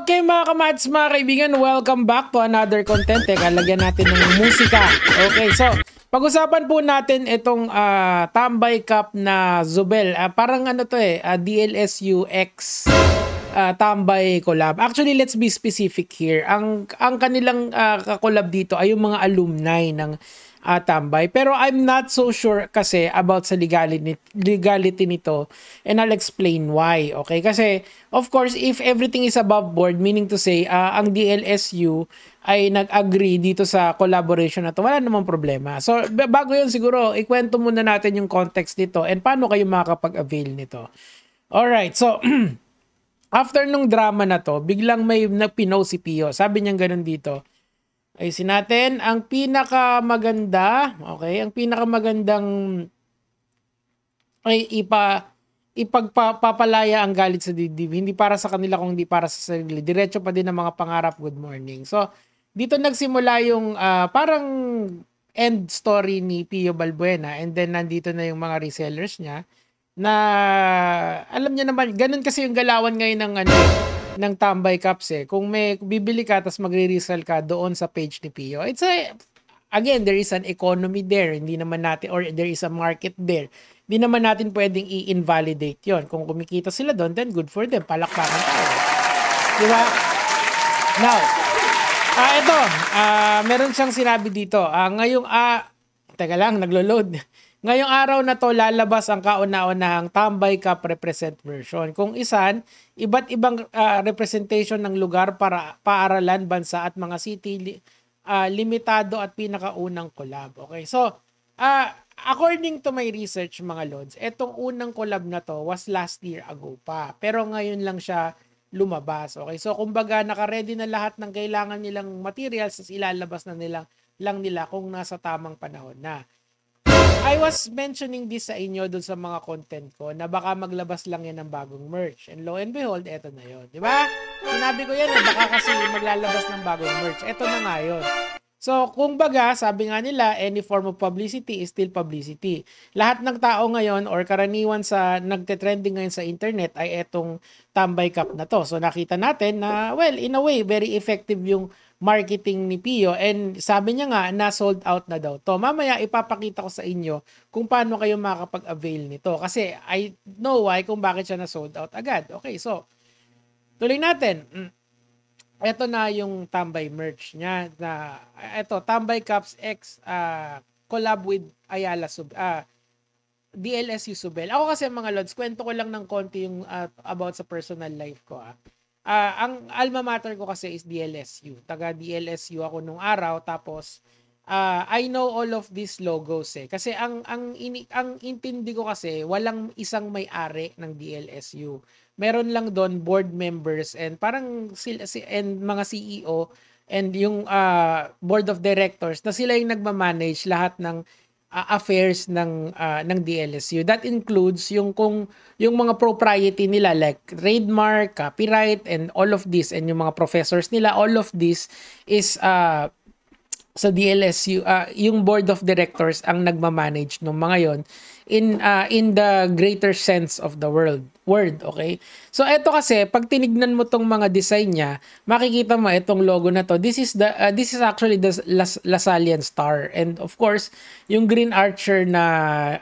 Okay mga kamads, mga kaibigan, welcome back to another content. Teka, lagyan natin ng musika. Okay, so pag-usapan po natin itong Tambay Cup na Zubel. Parang ano to DLSU X Tambay collab. Actually, let's be specific here. Ang kanilang kakolab dito ay yung mga alumni ng Tambay. Pero I'm not so sure kasi about sa legality nito, and I'll explain why. Okay? Kasi of course, if everything is above board, meaning to say, ang DLSU ay nag-agree dito sa collaboration na to, wala namang problema. So, bago yun siguro, ikwento muna natin yung context nito and paano kayo makakapag-avail nito. Alright, so after nung drama na to, biglang may nagpinost si Pio. Sabi niya ganun dito. Ayusin natin, ang pinakamaganda, okay, ang pinakamagandang ay ipagpapalaya ang galit sa dibdib. Hindi para sa kanila kung hindi para sa sarili. Diretso pa din ang mga pangarap. Good morning. So, dito nagsimula yung parang end story ni Pio Balbuena, and then nandito na yung mga resellers niya na alam niya naman, ganun kasi yung galawan ngayon ng Tambay Cups Kung may bibili ka tapos magre-resell ka doon sa page ni Pio, it's again, there is an economy there. Hindi naman natin, or there is a market there. Hindi naman natin pwedeng i-invalidate yon. Kung kumikita sila doon, then good for them. Palakpakan tayo. Diba? Now, ito, meron siyang sinabi dito. Teka lang, naglo-load. Ngayong araw na to, lalabas ang kauna-unahang Tambay Cup represent version. Kung isan, iba't ibang representation ng lugar para paaralan, bansa at mga city, limitado at pinakaunang collab. Okay, so, according to my research mga lods, etong unang collab na to was last year ago pa. Pero ngayon lang siya lumabas. Okay, so kumbaga naka-ready na lahat ng kailangan nilang materials, as ilalabas na lang nila kung nasa tamang panahon na. I was mentioning this sa inyo dun sa mga content ko na baka maglabas lang yan ng bagong merch. And lo and behold, eto na yun. Diba? Sinabi ko yan baka kasi maglalabas ng bagong merch. Eto na nga yun. So, kung baga, sabi nga nila, any form of publicity is still publicity. Lahat ng tao ngayon or karaniwan sa nagte-trending ngayon sa internet ay etong Tambay Cup na to. So, nakita natin na, well, in a way, very effective yung marketing ni Pio, and sabi niya nga na sold out na daw to. Mamaya ipapakita ko sa inyo kung paano kayo makakapag-avail nito kasi I know why kung bakit siya na sold out agad. Okay, so tuloy natin. Ito na yung Tambay merch niya na ito, Tambay Cups X collab with Ayala DLSU Zubel. Ako kasi mga lods, kwento ko lang ng konti yung about sa personal life ko. Ang alma mater ko kasi is DLSU. Taga DLSU ako nung araw, tapos I know all of these logos Kasi ang intindi ko kasi walang isang may-ari ng DLSU. Meron lang doon board members and parang and mga CEO and yung board of directors na sila yung nagma-manage lahat ng affairs ng DLSU. That includes yung mga propriety nila like trademark, copyright, and all of this, and yung mga professors nila, all of this is sa DLSU, yung board of directors ang nagma-manage ng mga yon in the greater sense of the word, okay? So eto kasi pag tinignan mo tong mga design niya, makikita mo itong logo na to. This is actually the Lasallian star, and of course, yung Green Archer na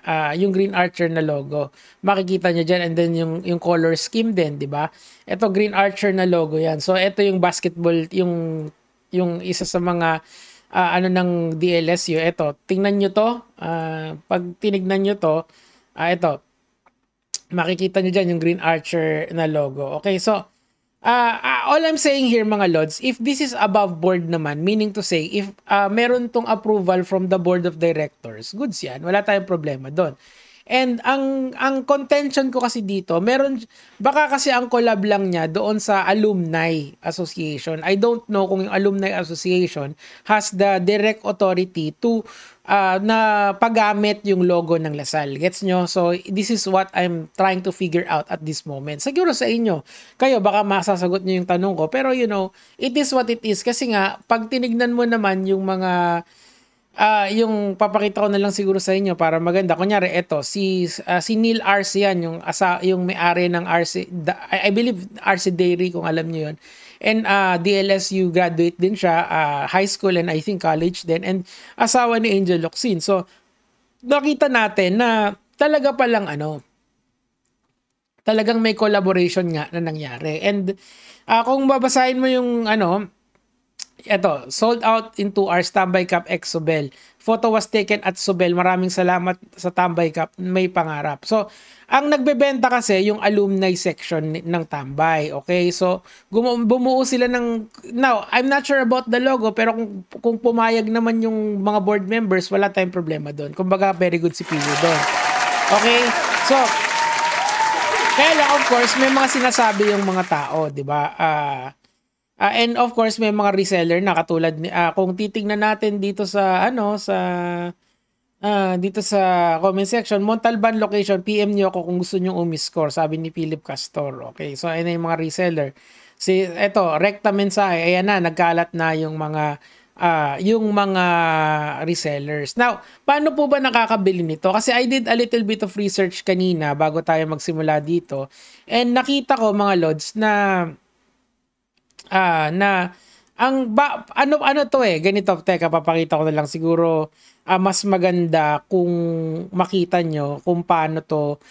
logo. Makikita niyo diyan, and then yung color scheme din, 'di ba? Ito Green Archer na logo 'yan. So ito yung basketball, yung isa sa mga ng DLSU. Ito, tingnan nyo to. Pag tinignan nyo to, ito, makikita nyo dyan yung Green Archer na logo. Okay, so, all I'm saying here mga lods, if this is above board naman, meaning to say, if meron tong approval from the board of directors, goods yan, wala tayong problema doon. And ang contention ko kasi dito, baka kasi ang collab lang niya doon sa alumni association. I don't know kung yung alumni association has the direct authority to na paggamit yung logo ng Lasal. Gets nyo? So this is what I'm trying to figure out at this moment. Siguro sa inyo, kayo baka masasagot nyo yung tanong ko, pero you know, it is what it is. Kasi nga, pag tinignan mo naman yung mga yung papakita ko na lang siguro sa inyo para maganda. Kunyari, ito, si Neil Arce yan, yung may-ari ng Arce, I believe Arce Dairy, kung alam niyo yun. And DLSU graduate din siya, high school and I think college din, and asawa ni Angel Locsin. So nakita natin na talaga palang talagang may collaboration nga na nangyari. And kung babasahin mo yung ito, sold out in 2 hours, Tambay Cup X Sobel. Photo was taken at Sobel. Maraming salamat sa Tambay Cup. May pangarap. So, ang nagbebenta kasi yung alumni section ng Tambay. Okay? So, bumuo sila ng... Now, I'm not sure about the logo, pero kung pumayag naman yung mga board members, wala tayong problema doon. Kumbaga, very good si Pio doon. Okay? So, kaya lang, of course, may mga sinasabi yung mga tao, di ba? And of course, may mga reseller na katulad ni kung titingnan natin dito sa dito sa comment section, Montalban location, PM niyo ako kung gusto niyo umiscore, sabi ni Philip Castor. Okay, so ayun na yung mga reseller. Eto, rekta mensahe, ayan na, nagkalat na yung mga resellers. Now, paano po ba nakakabili nito? Kasi I did a little bit of research kanina bago tayo magsimula dito. And nakita ko mga lods na ano to ganito, teka, papakita ko na lang siguro mas maganda kung makita nyo kung paano to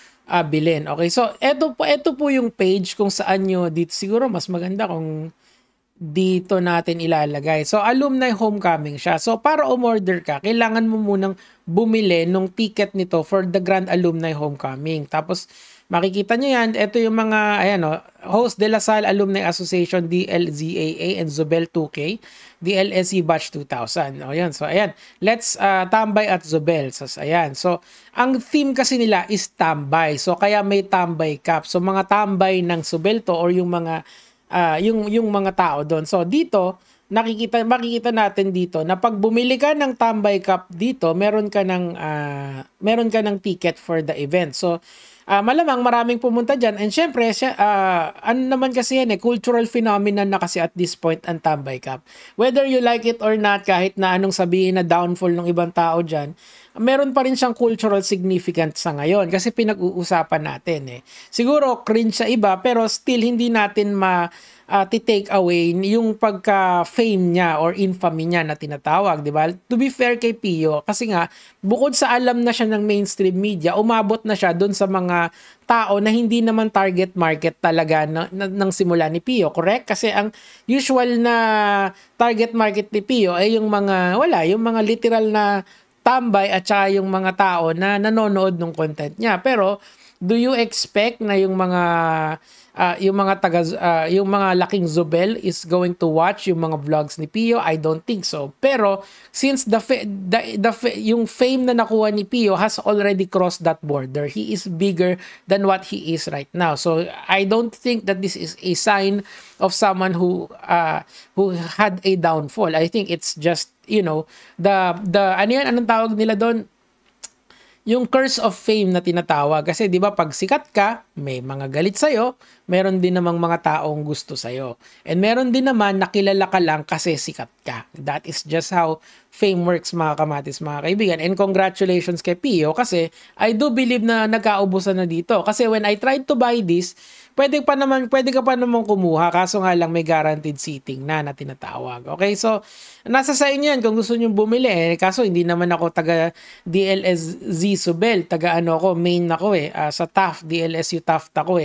bilhin. Okay, so eto po yung page kung saan nyo dito, siguro mas maganda kung dito natin ilalagay. So, alumni homecoming siya. So, para umorder ka, kailangan mo munang bumili nung ticket nito for the Grand Alumni Homecoming. Tapos, makikita nyo yan. Ito yung mga, host De La Salle Alumni Association, DLZAA, and Zobel 2K, DLSE Batch 2000. O, yan. So, ayan. Let's tambay at Zobel. So, ayan. So, ang theme kasi nila is tambay. So, kaya may tambay cup. So, mga tambay ng Zobel to or yung mga yung mga tao doon. So dito makikita natin dito na pag bumili ka ng Tambay Cup dito, meron ka ng ticket for the event. So malamang maraming pumunta diyan, and syempre ano naman kasi yan cultural phenomenon na kasi at this point ang Tambay Cup. Whether you like it or not, kahit na anong sabihin na downfall ng ibang tao diyan, meron pa rin siyang cultural significance sa ngayon kasi pinag-uusapan natin Siguro cringe sa iba, pero still hindi natin take away yung pagka-fame niya or infamy niya na tinatawag, di ba? To be fair kay Pio, kasi nga, bukod sa alam na siya ng mainstream media, umabot na siya dun sa mga tao na hindi naman target market talaga ng simula ni Pio, correct? Kasi ang usual na target market ni Pio ay yung mga literal na tambay at saka yung mga tao na nanonood ng content niya. Pero do you expect na yung mga laking Zobel is going to watch yung mga vlogs ni Pio? I don't think so. Pero since yung fame na nakuha ni Pio has already crossed that border, he is bigger than what he is right now. So I don't think that this is a sign of someone who had a downfall. I think it's just anong tawag nila doon? Yung curse of fame na tinatawag. Kasi di ba pag sikat ka, may mga galit sa'yo, meron din namang mga taong gusto sa'yo. And meron din naman nakilala ka lang kasi sikat ka. That is just how fame works, mga kamatis, mga kaibigan. And congratulations kay Pio kasi I do believe na nagkaubusan na dito. Kasi when I tried to buy this, pwede ka pa naman kumuha, kaso nga lang may guaranteed seating na tinatawag. Okay, so nasa sa inyo yan kung gusto nyo bumili. Kaso hindi naman ako taga DLSZ Zobel, taga main ako sa Taft, DLSU Taft ako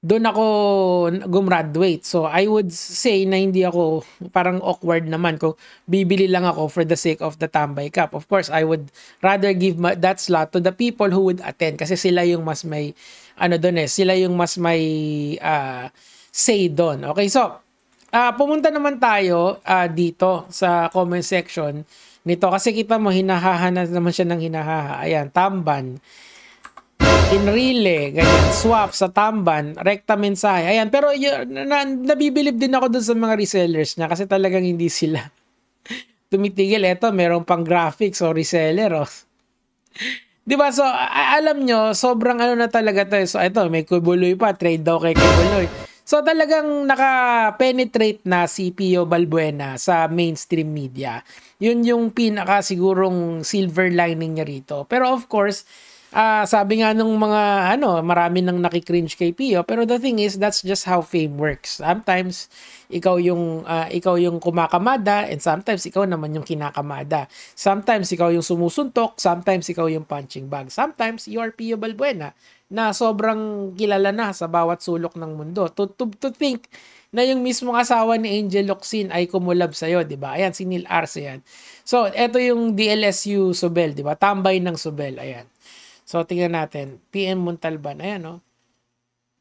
doon ako gumraduate. So I would say na hindi ako parang awkward naman kung bibili lang ako for the sake of the Tambay Cup. Of course, I would rather give that slot to the people who would attend kasi sila yung mas may sila yung mas may say doon. Okay, so pumunta naman tayo dito sa comment section nito kasi kita mo hinahaha naman siya ng hinahaha. Ayan, Tamban. Enrile, ganyan, swap sa Tamban, rekta mensahe. Ayan, pero nabibilib din ako dun sa mga resellers niya kasi talagang hindi sila tumitigil. Eto, meron pang graphics o reseller. Di ba? So, alam nyo, sobrang na talaga to. So, ito, may Kubuloy pa. Trade daw kay Kubuloy. So, talagang naka-penetrate na si Pio Balbuena sa mainstream media. Yun yung pinaka sigurong silver lining niya rito. Pero of course, Sabi nga nung mga marami nang nakikringe kay Pio, pero the thing is that's just how fame works. Sometimes ikaw yung kumakamada and sometimes ikaw naman yung kinakamada. Sometimes ikaw yung sumusuntok, sometimes ikaw yung punching bag. Sometimes you are Pio Balbuena na sobrang kilala na sa bawat sulok ng mundo. To think na yung mismong asawa ni Angel Locsin ay kumulab sa'yo, di ba? Ayan, si Neil Arce yan. So, eto yung DLSU Sobel, di ba? Tambay ng Sobel, ayan. So, tingnan natin. PM Montalban. Ayan, no?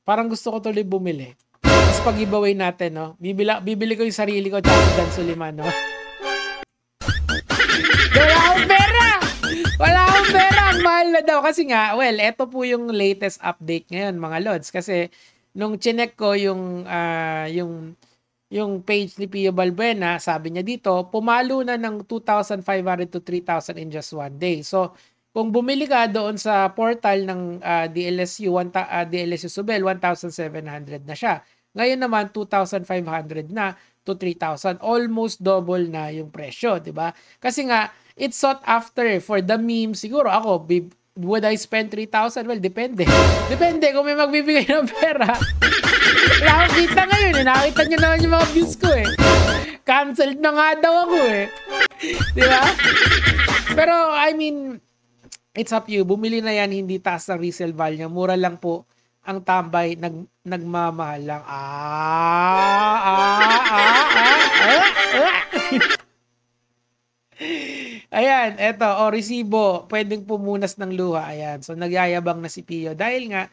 Parang gusto ko tuloy bumili. Tapos pag-giveaway natin, no? Bibili ko yung sarili ko tsaka si Dan Suliman, no? Wala akong pera! Wala akong pera! Ang mahal na daw. Kasi nga, well, eto po yung latest update ngayon, mga Lods. Kasi, nung chinek ko yung page ni Pio Balbuena, sabi niya dito, pumalo na ng 2,500 to 3,000 in just one day. So, kung bumili ka doon sa portal ng DLSU Sobel, 1,700 na siya. Ngayon naman, 2,500 na to 3,000. Almost double na yung presyo, di ba? Kasi nga, it's sought after for the meme. Siguro ako, would I spend 3,000? Well, depende. Depende kung may magbibigay ng pera. Wala akong kita ngayon. Nakita nyo naman yung mga views ko eh. Cancelled na nga daw ako eh. Di ba? Pero, I mean, it's up to you. Bumili na yan, hindi taas ang resale value. Mura lang po ang tambay, nagmamahal lang. Ayan, eto, resibo, pwedeng pumunas ng luha. Ayan, so nagyayabang na si Pio. Dahil nga,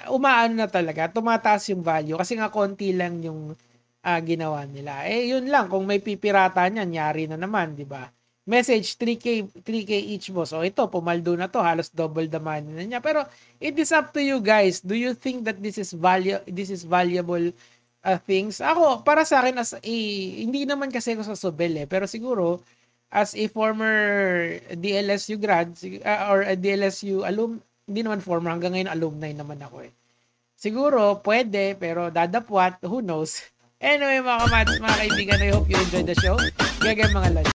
umaano na talaga, tumataas yung value. Kasi nga, konti lang yung ginawa nila. Yun lang, kung may pipirata niyan, yari na naman, di ba? Message, 3K each boss. So ito, pumaldo na to, halos double the money na niya. Pero it is up to you guys. Do you think that this is valuable things? Ako, para sa akin, hindi naman kasi ako sa Sobel pero siguro, as a former DLSU grad, or a DLSU hindi naman former, hanggang ngayon alumni naman ako Siguro, pwede, pero dadapwat, who knows? Anyway, mga kamats, mga kaibigan, I hope you enjoyed the show. Gagawin mga lunch.